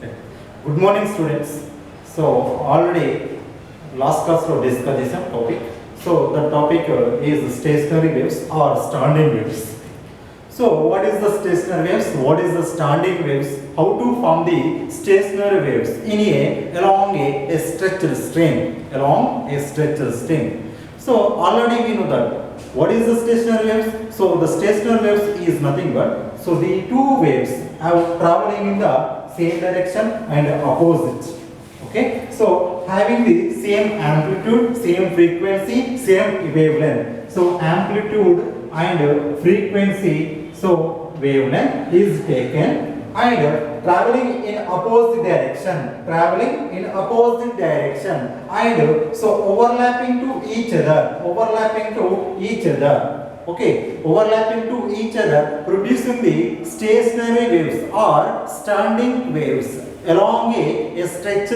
Good morning, students. So already last class we discussed this topic. So the topic is stationary waves or standing waves. So what is the stationary waves? What is the standing waves? How to form the stationary waves in along a stretched string, along a stretched string. So already we know that what is the stationary waves? So the stationary waves is nothing but the two waves are traveling in the same direction and opposite. Okay, so having the same amplitude, same frequency, same wavelength. So amplitude and frequency, so wavelength is taken and traveling in opposite direction, and so overlapping to each other. Okay, overlapping to each other, producing the stationary waves or standing waves along a stretched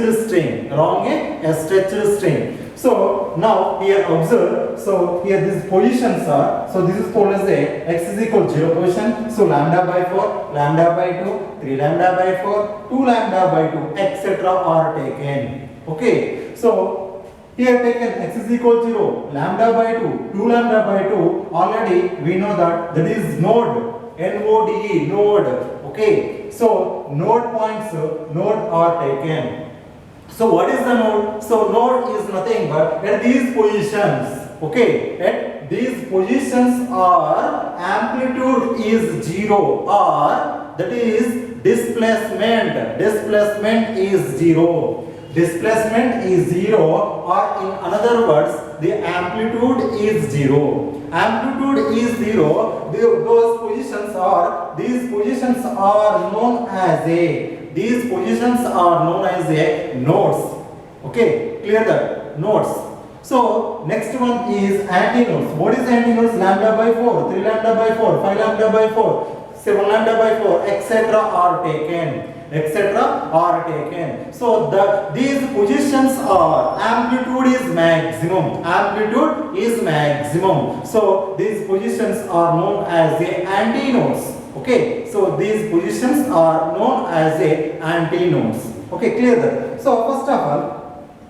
string. So now here observe. So here these positions are. So this is called as a x is equal 0 position. So lambda by 4, lambda by 2, 3 lambda by 4, 2 lambda by 2, etc. are taken. Okay. So here taken x is equal 0, lambda by 2, 2 lambda by 2. Already we know that is node, N-O-D-E, node. Okay. So node points, node are taken. So what is the node? So node is nothing but at these positions. Okay. At these positions are amplitude is 0 or that is displacement. Displacement is 0. Displacement is 0 or in another words the amplitude is 0. Amplitude is 0. Those positions are, these positions are known as nodes. Okay, clear that? Nodes. So next one is antinodes. What is antinodes? Lambda by 4, 3 lambda by 4, 5 lambda by 4, 7 lambda by 4, etc. are taken. So these positions are amplitude is maximum. So these positions are known as the antinodes. Okay, so these positions are known as the antinodes. Okay, clear that? So first of all,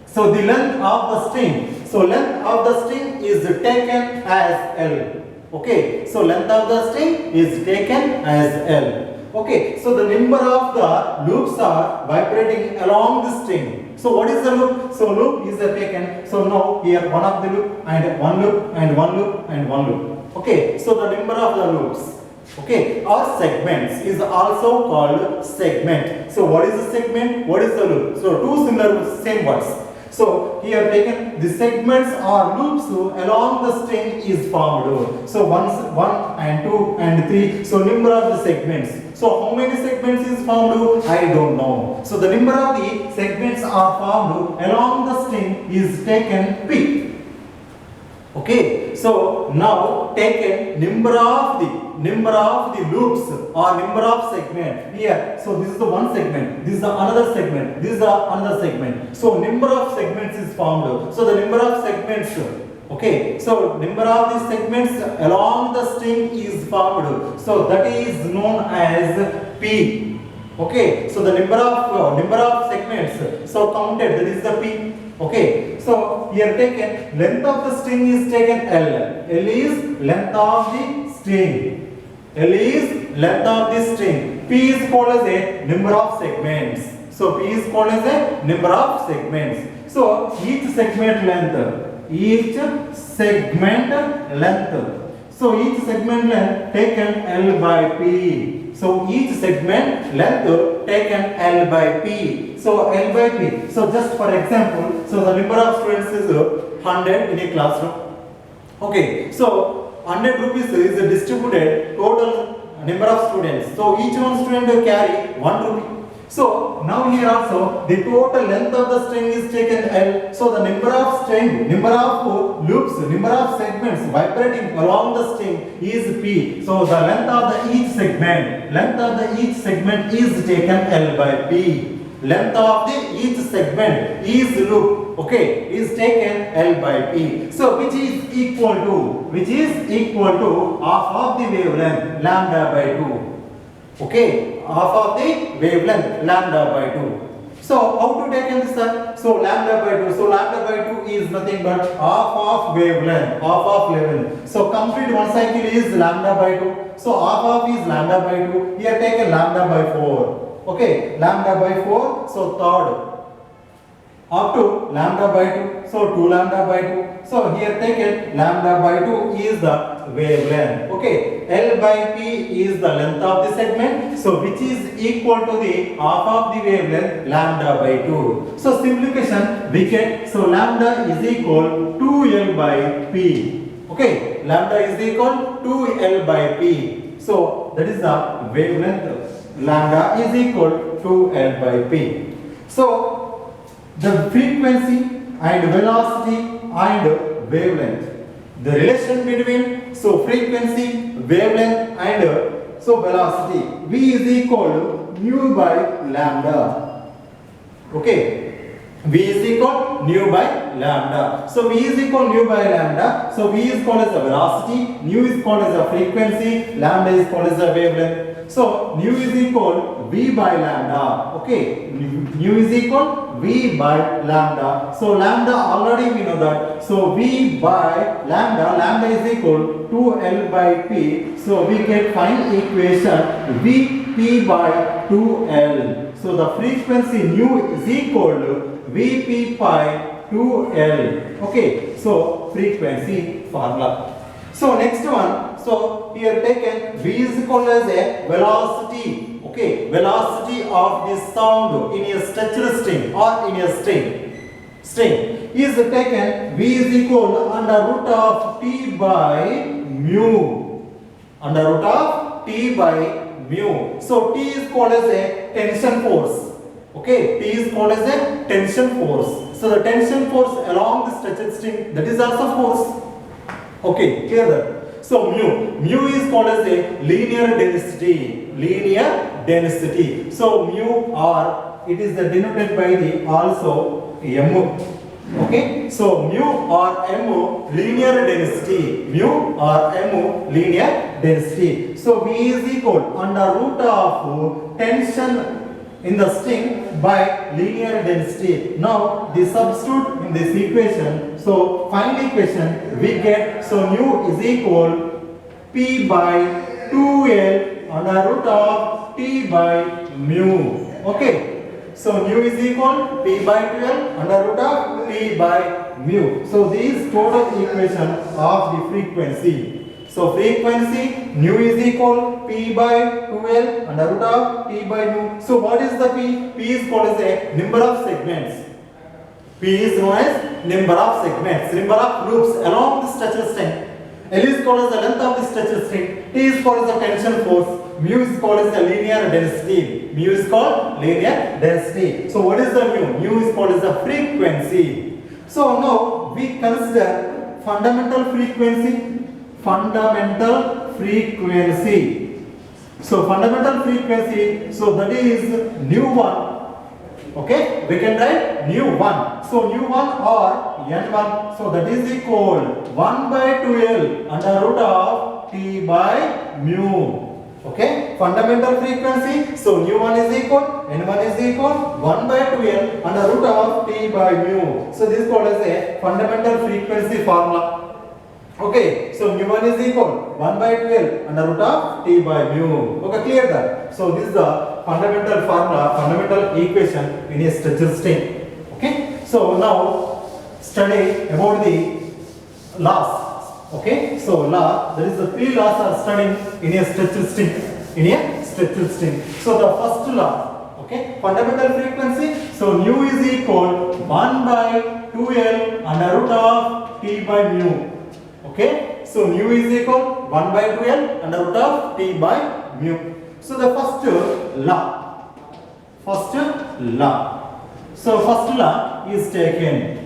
so the length of the string. So length of the string is taken as L. Okay, so length of the string is taken as L. Okay, so the number of the loops are vibrating along the string. So what is the loop? So loop is taken. So now here one of the loop and one loop and one loop and one loop. Okay, so the number of the loops. Okay, or segments is also called segment. So what is the segment? What is the loop? So two similar same words. So here taken the segments or loops along the string is formed. So 1 and 2 and 3. So number of the segments. So how many segments is formed? I don't know. So the number of the segments are formed along the string is taken P. Okay. So now taken number of the loops or number of segment here. So this is the one segment, this is the another segment, this is the another segment. So number of segments is formed. So the number of segments, okay, so number of the segments along the string is formed. So that is known as P. Okay, so the number of segments, so counted, that is the P. Okay, so here taken length of the string is taken L. L is length of the string. L is length of the string. P is called as a number of segments. So P is called as a number of segments. So each segment length. So each segment length taken L by P. So each segment length taken L by P. So L by P. So just for example, so the number of students is 100 in a classroom. Okay, so 100 rupees is distributed total number of students. So each one student will carry 1 rupee. So now here also the total length of the string is taken L. So the number of loops, number of segments vibrating along the string is P. So the length of each segment is taken L by P. Length of each segment is loop, okay, is taken L by P. So which is equal to half of the wavelength lambda by 2. Okay, half of the wavelength lambda by 2. So how to take in this, sir? So lambda by 2. So lambda by 2 is nothing but half of wavelength, half of wavelength. So complete one cycle is lambda by 2. So half of is lambda by 2. Here take a lambda by 4. Okay, lambda by 4. So third up to lambda by 2. So 2 lambda by 2. So here take it lambda by 2 is the wavelength. Okay, L by P is the length of the segment. So which is equal to the half of the wavelength lambda by 2. So simplification we get, so lambda is equal to L by P. Okay, lambda is equal to L by P. So that is the wavelength. Lambda is equal to L by P. So the frequency and velocity and wavelength, the relation between so frequency, wavelength and so velocity, V is equal to mu by lambda. Okay, V is equal nu by lambda. So V is equal nu by lambda. So V is called as the velocity, nu is called as the frequency, lambda is called as the wavelength. So nu is equal V by lambda. Okay, nu is equal V by lambda. So lambda already we know that. So V by lambda, lambda is equal to L by P. So we get final equation Vp by 2L. So the frequency nu is equal to Vp by 2L. Okay, so frequency formula. So next one, so here taken V is equal as a velocity. Okay, velocity of the sound in a stretched string or in a string is taken, V is equal to under root of T by mu. Under root of T by mu. So T is called as a tension force. Okay, T is called as a tension force. So the tension force along the stretched string, that is also force. Okay, clear that? So mu is called as a linear density. So mu or it is denoted by the also mu. Okay, so mu or mu linear density. Mu or mu linear density. So V is equal under root of tension in the string by linear density. Now the substitute in this equation. So final equation we get, so nu is equal P by 2L under root of T by mu. Okay, so nu is equal P by 2L under root of T by mu. So this total equation of the frequency. So frequency nu is equal P by 2L under root of T by mu. So what is the P? P is called as a number of segments. P is known as number of segments, number of loops along the stretched string. L is called as the length of the stretched string. T is called as the tension force. Mu is called as the linear density. Mu is called linear density. So what is the mu? Mu is called as the frequency. So now we consider fundamental frequency. Fundamental frequency. So fundamental frequency, so that is nu1. Okay, we can write nu1. So nu1 or n1, so that is equal 1 by 2L under root of T by mu. Okay, fundamental frequency, so nu1 is equal, n1 is equal 1 by 2L under root of T by mu. So this is called as a fundamental frequency formula. Okay, so mu1 is equal 1 by 2L under root of T by mu. Okay, clear that? So this is the fundamental formula, fundamental equation in a stretched string. Okay, so now study about the laws. Okay, so law, that is the three laws are studying in a stretched string. So the first law, okay, fundamental frequency, so nu is equal 1 by 2L under root of T by mu. Okay, so nu is equal 1 by 2L under root of T by mu. So the first law. So first law is taken.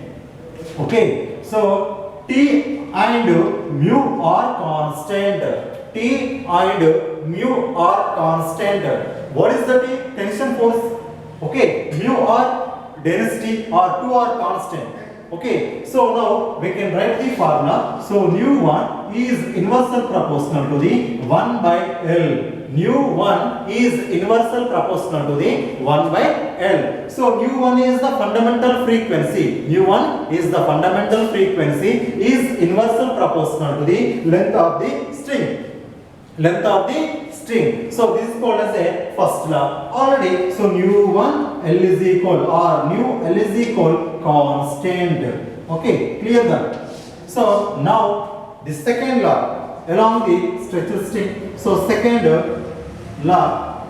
Okay, so T and mu are constant. T and mu are constant. What is the T? Tension force. Okay, mu or density or 2 are constant. Okay, so now we can write the formula. So nu1 is inversely proportional to the 1 by L. nu1 is inversely proportional to the 1 by L. So nu1 is the fundamental frequency. Nu1 is the fundamental frequency is inversely proportional to the length of the string. Length of the string. So this is called as a first law already. So nu1 L is equal or nu L is equal constant. Okay, clear that. So now the second law along the stretcher string. So second law.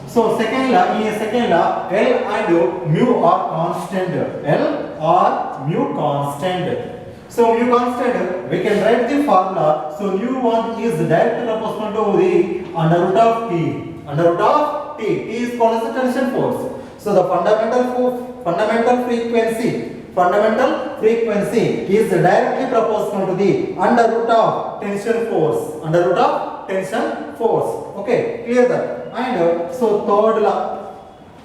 So second law, in a second law, L and mu are constant. L or mu constant. So mu constant, we can write the formula. So nu1 is directly proportional to the under root of T. Under root of T. T is called as the tension force. So the fundamental frequency is directly proportional to the under root of tension force. Under root of tension force. Okay, clear that. And so third law.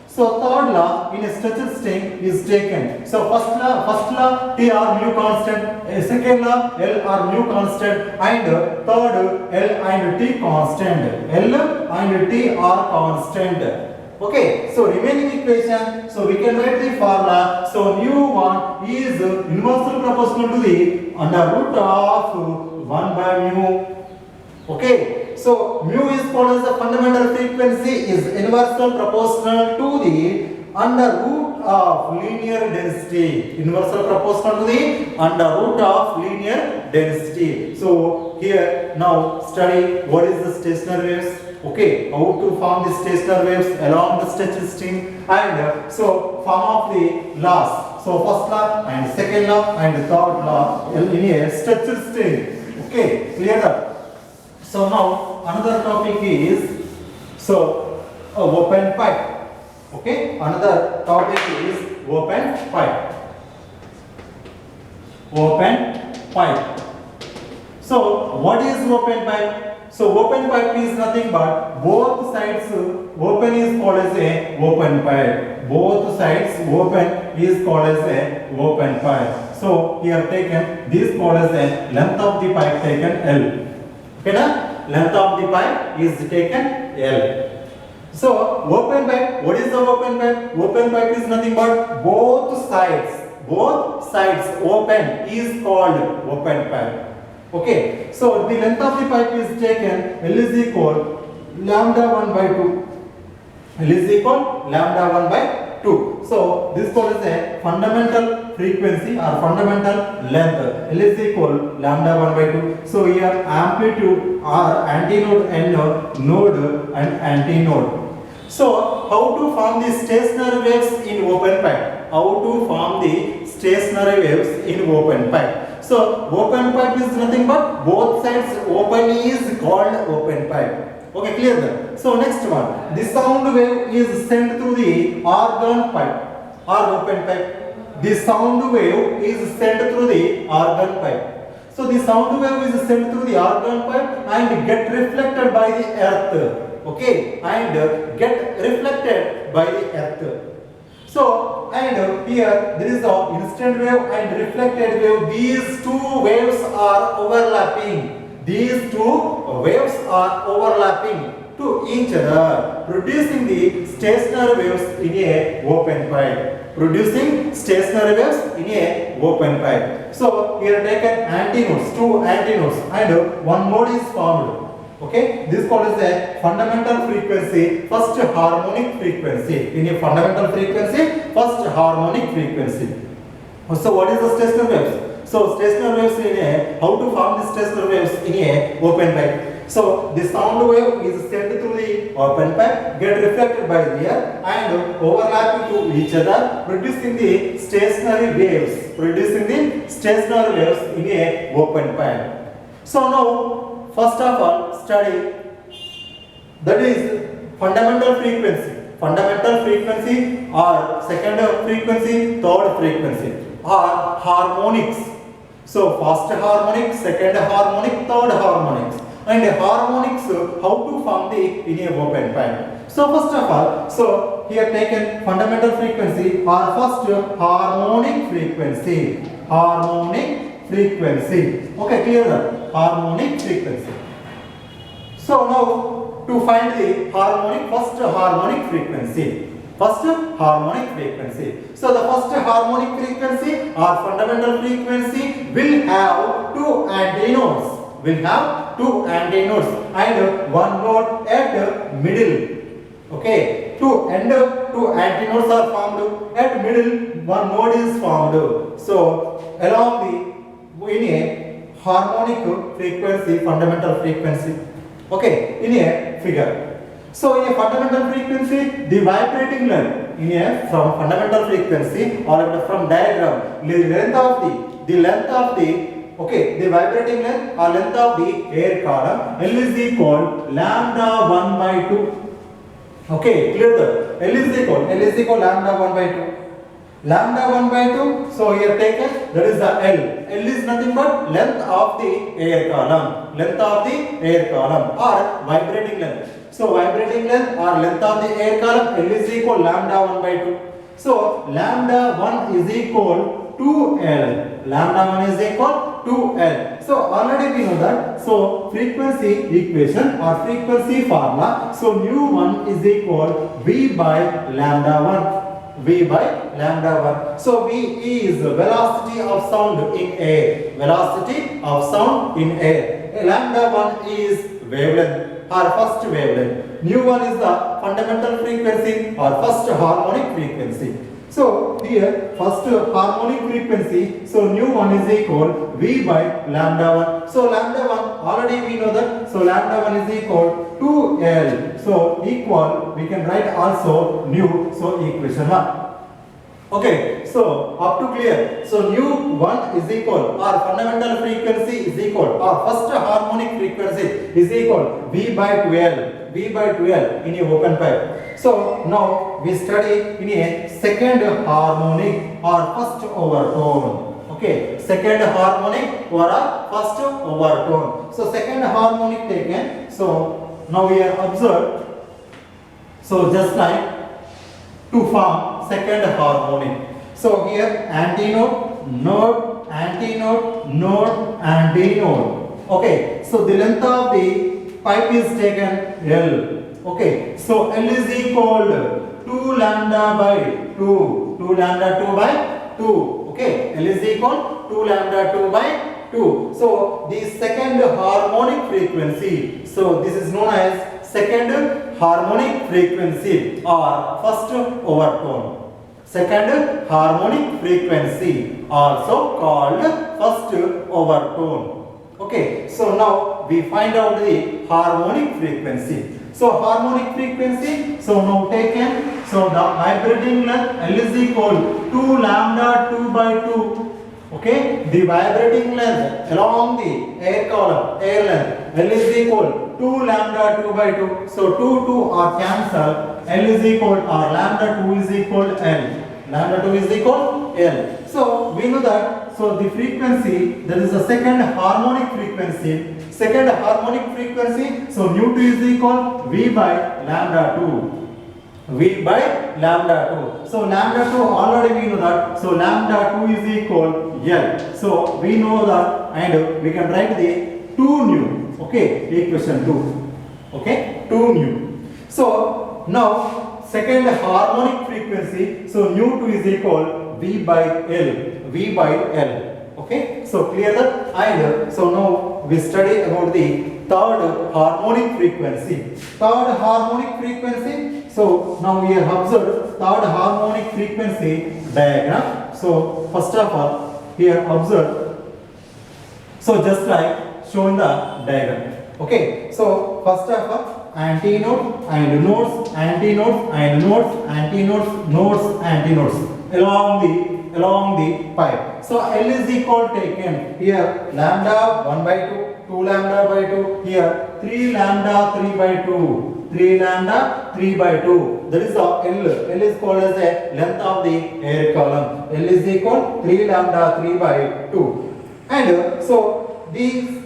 So third law in a stretcher string is taken. So first law T or mu constant, second law L or mu constant, and third L and T constant. L and T are constant. Okay, so remaining equation, so we can write the formula. So nu1 is inversely proportional to the under root of 1 by mu. Okay, so mu is called as the fundamental frequency is inversely proportional to the under root of linear density. Inversely proportional to the under root of linear density. So here now study what is the stationary waves. Okay, how to form the stationary waves along the stretcher string, and so form of the laws. So first law and second law and third law in a stretcher string. Okay, clear that. So now another topic is open pipe. Okay, another topic is open pipe. Open pipe. So what is open pipe? So open pipe is nothing but both sides open is called as a open pipe. Both sides open is called as a open pipe. So here taken this called as a length of the pipe taken L. Okay, na? Length of the pipe is taken L. So open pipe, what is the open pipe? Open pipe is nothing but both sides open is called open pipe. Okay, so the length of the pipe is taken L is equal lambda 1 by 2. L is equal lambda 1 by 2. So this called as a fundamental frequency or fundamental length. L is equal lambda 1 by 2. So here amplitude or antinode and node and antinode. So how to form the stationary waves in open pipe? How to form the stationary waves in open pipe? So open pipe is nothing but both sides open is called open pipe. Okay, clear that. So next one, the sound wave is sent through the organ pipe or open pipe. The sound wave is sent through the organ pipe. So the sound wave is sent through the organ pipe and get reflected by the earth. Okay, and get reflected by the earth. So, and here there is the instant wave and reflected wave. These two waves are overlapping. These two waves are overlapping to each other, producing the stationary waves in a open pipe. Producing stationary waves in a open pipe. So, here taken antinodes, two antinodes, and one mode is formed. Okay, this is called as a fundamental frequency, first harmonic frequency. In a fundamental frequency, first harmonic frequency. So what is the stationary waves? So stationary waves in a, how to form the stationary waves in a open pipe? So the sound wave is sent through the open pipe, get reflected by the air and overlapping to each other, producing the stationary waves. Producing the stationary waves in a open pipe. So now first of all, study that is fundamental frequency. Fundamental frequency or second frequency, third frequency or harmonics. So first harmonic, second harmonic, third harmonics. And harmonics, how to form the in a open pipe. So first of all, so here taken fundamental frequency or first harmonic frequency. Harmonic frequency. Okay, clear that? Harmonic frequency. So now to find the first harmonic frequency. First harmonic frequency. So the first harmonic frequency or fundamental frequency will have two antinodes. Will have two antinodes and one node at middle. Okay, two antinodes are formed at middle. One node is formed. So along the in a harmonic frequency, fundamental frequency. Okay, in a figure. So in a fundamental frequency, the vibrating length from fundamental frequency or from diagram, the length of the vibrating length or length of the air column L is equal lambda 1 by 2. Okay, clear that? L is equal lambda 1 by 2. Lambda 1 by 2, so here taken, that is the L. L is nothing but length of the air column. Length of the air column or vibrating length. So vibrating length or length of the air column L is equal lambda 1 by 2. So lambda 1 is equal to L. Lambda 1 is equal to L. So already we know that. So frequency equation or frequency formula. So nu 1 is equal V by lambda 1. V by lambda 1. So V is velocity of sound in air. Velocity of sound in air. Lambda 1 is wavelength or first wavelength. Nu 1 is the fundamental frequency or first harmonic frequency. So here first harmonic frequency. So nu 1 is equal V by lambda 1. So lambda 1 already we know that. So lambda 1 is equal to L. So equal we can write also nu. So equation 1. Okay, so up to clear. So nu 1 is equal or fundamental frequency is equal or first harmonic frequency is equal V by 12. V by 12 in a open pipe. So now we study in a second harmonic or first overtone. Okay, second harmonic or a first overtone. So second harmonic taken. So now we are observed. So just like to form second harmonic. So here antinode, node, antinode, node, antinode. Okay, so the length of the pipe is taken L. Okay, so L is equal to 2 lambda by 2. 2 lambda 2 by 2. Okay, L is equal to 2 lambda 2 by 2. So the second harmonic frequency. So this is known as second harmonic frequency or first overtone. Second harmonic frequency also called first overtone. Okay, so now we find out the harmonic frequency. So harmonic frequency, so now taken, so the vibrating length L is equal to lambda 2 by 2. Okay, the vibrating length along the air column, air length L is equal to lambda 2 by 2. So 2 are cancelled. L is equal or lambda 2 is equal L. Lambda 2 is equal L. So we know that. So the frequency, that is the second harmonic frequency. Second harmonic frequency. So nu 2 is equal V by lambda 2. V by lambda 2. So lambda 2 already we know that. So lambda 2 is equal L. So we know that and we can write the 2 nu. Okay, equation 2. Okay, 2 nu. So now second harmonic frequency. So nu 2 is equal V by L. V by L. Okay, so clear that? And so now we study about the third harmonic frequency. Third harmonic frequency. So now we have observed third harmonic frequency diagram. So first of all, here observe. So just like shown the diagram. Okay, so first of all, antinode and nodes, antinodes and nodes, antinodes, nodes, antinodes along the pipe. So L is equal taken here lambda 1 by 2, 2 lambda by 2, here 3 lambda 3 by 2, 3 lambda 3 by 2. That is the L. L is called as the length of the air column. L is equal 3 lambda 3 by 2. And so these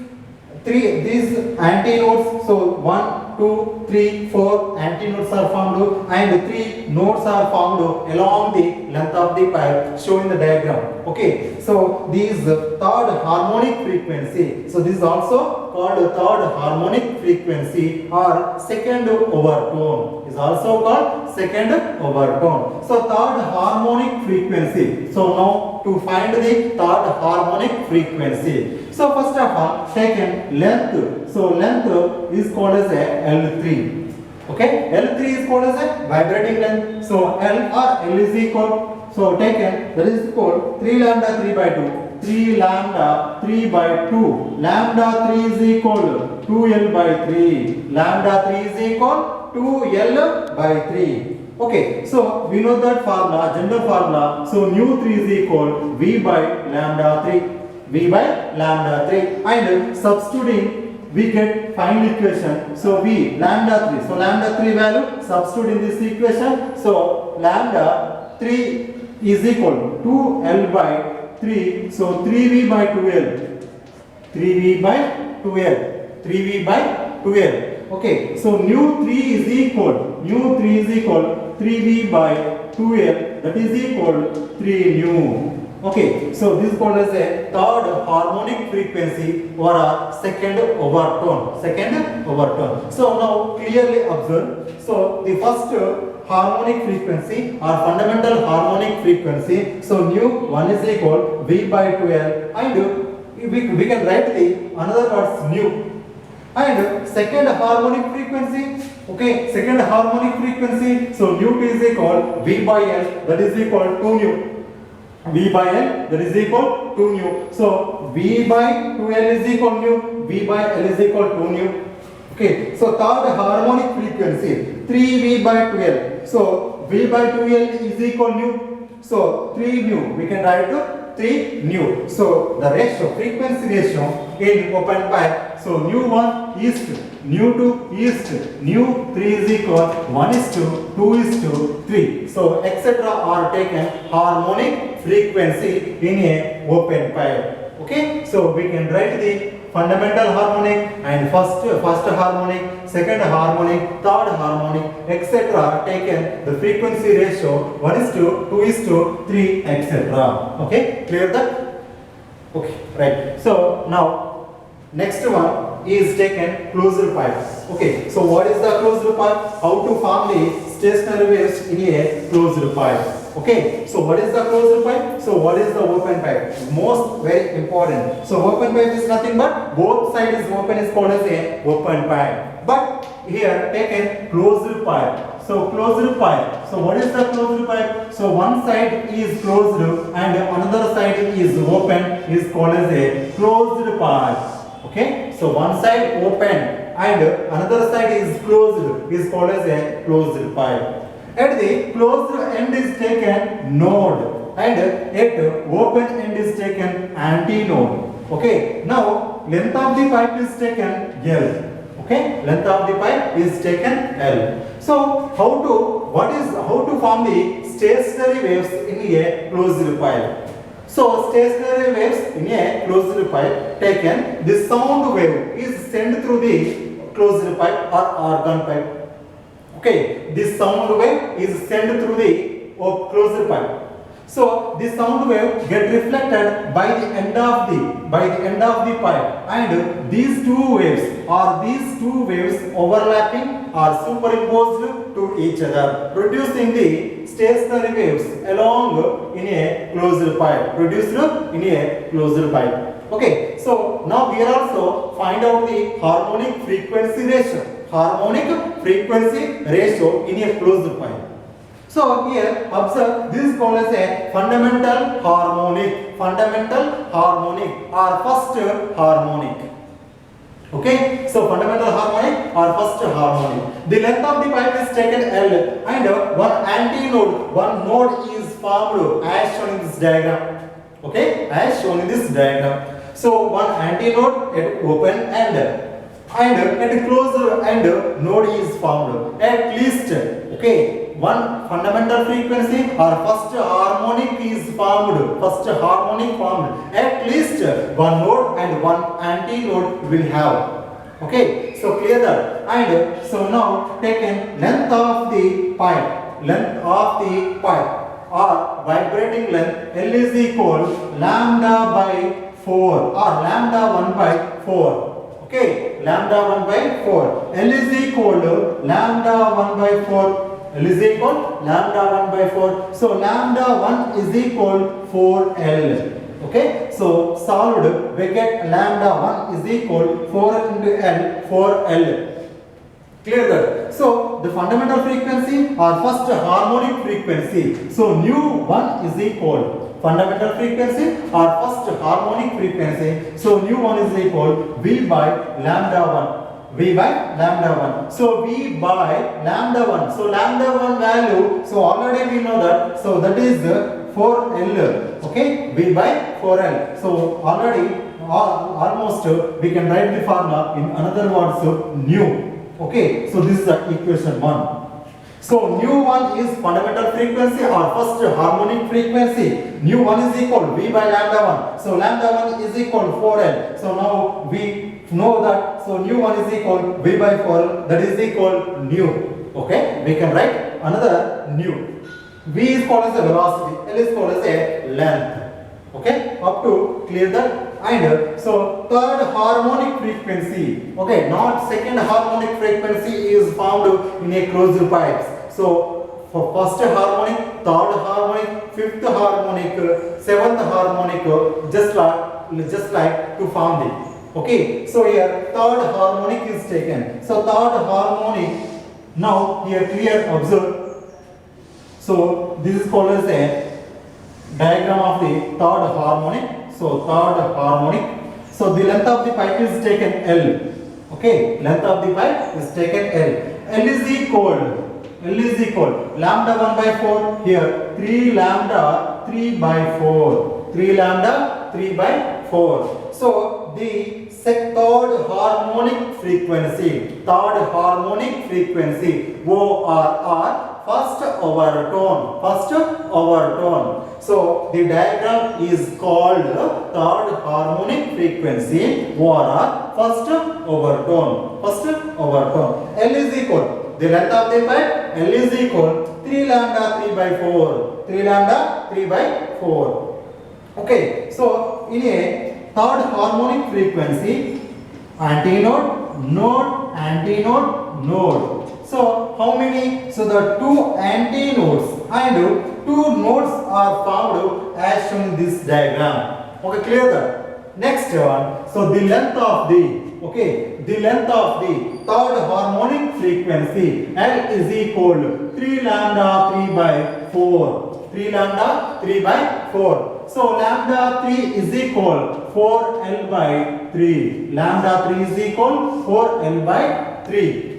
antinodes, so 1, 2, 3, 4 antinodes are formed and 3 nodes are formed along the length of the pipe shown in the diagram. Okay, so these third harmonic frequency. So this is also called third harmonic frequency or second overtone. Is also called second overtone. So third harmonic frequency. So now to find the third harmonic frequency. So first of all, taken length. So length is called as a L3. Okay, L3 is called as a vibrating length. So L or L is equal. So taken that is equal 3 lambda 3 by 2. 3 lambda 3 by 2. Lambda 3 is equal 2L by 3. Lambda 3 is equal 2L by 3. Okay, so we know that formula, general formula. So nu 3 is equal V by lambda 3. V by lambda 3. And substituting we get final equation. So V lambda 3. So lambda 3 value substitute in this equation. So lambda 3 is equal to 2L by 3. So 3V by 2L. 3V by 2L. 3V by 2L. Okay. So nu 3 is equal. Nu 3 is equal 3V by 2L. That is equal 3 nu. Okay, so this is called as a third harmonic frequency or a second overtone. Second overtone. So now clearly observe. So the first harmonic frequency or fundamental harmonic frequency. So nu 1 is equal V by 2L, and we can write the another words nu. And second harmonic frequency. Okay, second harmonic frequency. So nu 2 is equal V by L, that is equal 2 nu. V by L, that is equal to nu. So V by 2L is equal nu. V by L is equal to nu. Okay. So third harmonic frequency 3V by 2L. So V by 2L is equal nu. So 3 nu. We can write to 3 nu. So the ratio, frequency ratio in open pipe. So nu 1 is to nu 2 is to nu 3 is equal 1 is to 2 is to 3. So etc. are taken harmonic frequency in a open pipe. Okay, so we can write the fundamental harmonic and first harmonic, second harmonic, third harmonic, etc. taken the frequency ratio 1 is to 2 is to 3, etc. Okay, clear that? Okay, right. So now next one is taken closed pipe. Okay, so what is the closed pipe? How to form the stationary waves in a closed pipe. Okay, so what is the closed pipe? So what is the open pipe? Most very important. So open pipe is nothing but both sides is open is called as a open pipe. But here taken closed pipe. So closed pipe. So what is the closed pipe? So one side is closed and another side is open is called as a closed pipe. Okay, so one side open and another side is closed is called as a closed pipe. At the closed end is taken node and at open end is taken antinode. Okay, now length of the pipe is taken L. Okay, length of the pipe is taken L. So how to form the stationary waves in a closed pipe? So stationary waves in a closed pipe taken, the sound wave is sent through the closed pipe or organ pipe. Okay, this sound wave is sent through the closed pipe. So this sound wave get reflected by the end of the pipe, and these two waves overlapping or superimposed to each other, producing the stationary waves along in a closed pipe. Okay, so now we are also find out the harmonic frequency ratio. Harmonic frequency ratio in a closed pipe. So here observe, this is called as a fundamental harmonic or first harmonic. Okay, so fundamental harmonic or first harmonic. The length of the pipe is taken L and one antinode, one node is formed as shown in this diagram. Okay, as shown in this diagram. So one antinode at open end and at closed end node is formed. At least, okay, one fundamental frequency or first harmonic is formed. At least one node and one antinode will have. Okay, so clear that. And so now taken length of the pipe or vibrating length L is equal lambda by 4 or lambda 1 by 4. Okay, lambda 1 by 4. L is equal to lambda 1 by 4. L is equal lambda 1 by 4. So lambda 1 is equal 4L. Okay, so solved, we get lambda 1 is equal 4 into L, 4L. Clear that? So the fundamental frequency or first harmonic frequency. So nu 1 is equal fundamental frequency or first harmonic frequency. So nu 1 is equal V by lambda 1. V by lambda 1. So V by lambda 1. So lambda 1 value. So already we know that. So that is 4L. Okay, V by 4L. So already almost we can write the formula in another words nu. Okay, so this is the equation 1. So nu 1 is fundamental frequency or first harmonic frequency. Nu 1 is equal V by lambda 1. So lambda 1 is equal 4L. So now we know that. So nu 1 is equal V by 4L. That is equal nu. Okay, we can write another nu. V is called as a velocity. L is called as a length. Okay, up to clear that. And so third harmonic frequency, okay, not second harmonic frequency is found in a closed pipes. So for first harmonic, third harmonic, fifth harmonic, seventh harmonic, just like to found it. Okay, so here third harmonic is taken. So third harmonic, now here clear observe. So this is called as a diagram of the third harmonic. So third harmonic. So the length of the pipe is taken L. Okay, length of the pipe is taken L. L is equal lambda 1 by 4. Here 3 lambda 3 by 4. 3 lambda 3 by 4. So the third harmonic frequency. Third harmonic frequency ORR. First overtone. First overtone. So the diagram is called third harmonic frequency ORR. First overtone. First overtone. L is equal. The length of the pipe L is equal 3 lambda 3 by 4. 3 lambda 3 by 4. Okay. So in a third harmonic frequency, antinode, node, antinode, node. So how many? So the two antinodes and two nodes are found as shown in this diagram. Okay, clear that? Next one. So the length of the length of the third harmonic frequency L is equal 3 lambda 3 by 4. 3 lambda 3 by 4. So lambda 3 is equal 4L by 3. Lambda 3 is equal 4L by 3.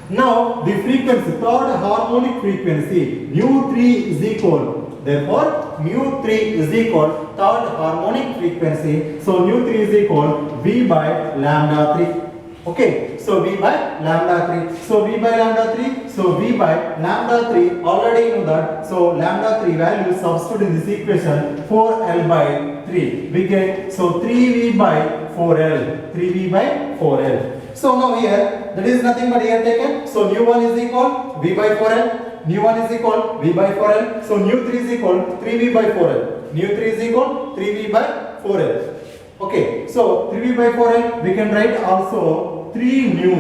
Now the frequency, third harmonic frequency, mu 3 is equal. Therefore, mu 3 is equal third harmonic frequency. So mu 3 is equal V by lambda 3. Okay, so V by lambda 3. So V by lambda 3. So V by lambda 3. Already know that. So lambda 3 value substitute in this equation 4L by 3. We get so 3V by 4L. 3V by 4L. So now here that is nothing but here taken. So nu 1 is equal V by 4L. Nu 1 is equal V by 4L. So nu 3 is equal 3V by 4L. Nu 3 is equal 3V by 4L. Okay. So 3V by 4L we can write also 3 nu.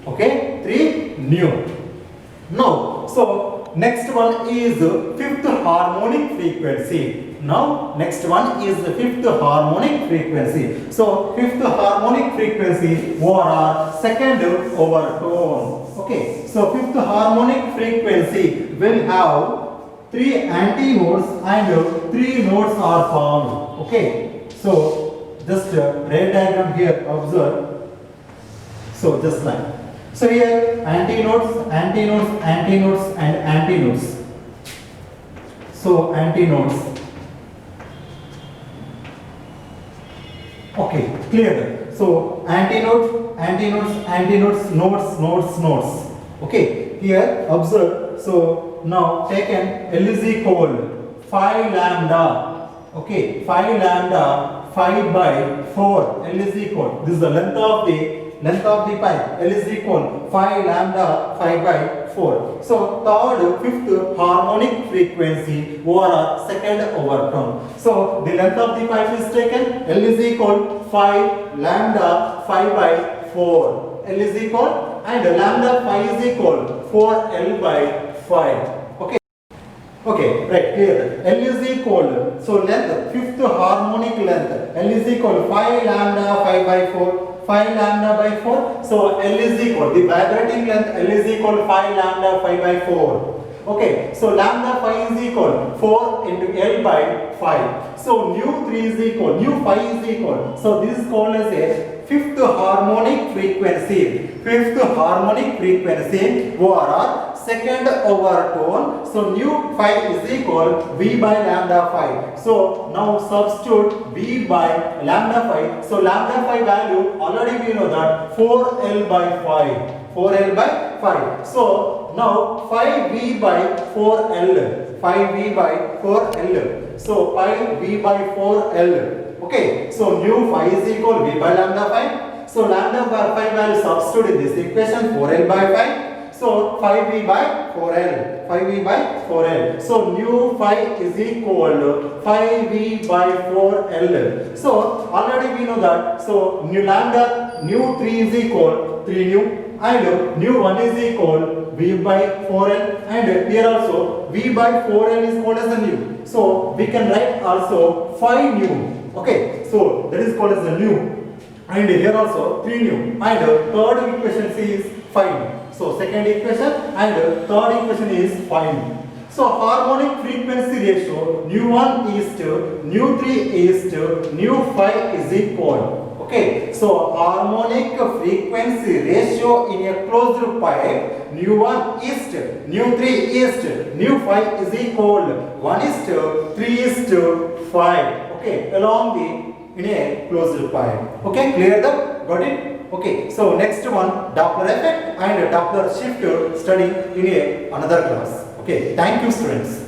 Okay. 3 nu. Now so next one is fifth harmonic frequency. Now next one is the fifth harmonic frequency. So fifth harmonic frequency ORR, second overtone. Okay. So fifth harmonic frequency will have 3 antinodes and 3 nodes are found. Okay. So just ray diagram here observe. So just like. So here antinodes, antinodes, antinodes and antinodes. So antinodes. Okay, clear. So antinodes, antinodes, antinodes, nodes, nodes, nodes. Okay, here observe. So now taken L is equal 5 lambda. Okay, 5 lambda 5 by 4. L is equal. This is the length of the pipe. L is equal 5 lambda 5 by 4. So third, fifth harmonic frequency over second overtone. So the length of the pipe is taken. L is equal 5 lambda 5 by 4. L is equal and lambda 5 is equal 4L by 5. Okay, right, clear. L is equal, so length, fifth harmonic length, L is equal 5 lambda 5 by 4, 5 lambda by 4. So L is equal, the vibrating length L is equal 5 lambda 5 by 4. Okay, so lambda 5 is equal 4 into L by 5. So nu 3 is equal, nu 5 is equal. So this is called as a fifth harmonic frequency. Fifth harmonic frequency over second overtone. So nu 5 is equal V by lambda 5. So now substitute V by lambda 5. So lambda 5 value already we know that 4L by 5. 4L by 5. So now 5V by 4L. 5V by 4L. So 5V by 4L. Okay. So nu 5 is equal V by lambda 5. So lambda by 5 value substitute in this equation 4L by 5. So 5V by 4L. 5V by 4L. So nu 5 is equal to 5V by 4L. So already we know that. So nu lambda, nu 3 is equal 3 nu. And nu 1 is equal V by 4L, and here also V by 4L is called as a nu. So we can write also 5 nu. Okay, so that is called as a nu. And here also 3 nu. And third equation is 5 nu. So second equation and third equation is 5 nu. So harmonic frequency ratio nu 1 is to nu 3 is to nu 5 is equal. Okay, so harmonic frequency ratio in a closed pipe, nu 1 is to, nu 3 is to, nu 5 is equal 1 is to, 3 is to 5. Okay, along the in a closed pipe. Okay, clear that? Got it? Okay, so next one Doppler effect and Doppler shift study in another class. Okay, thank you students.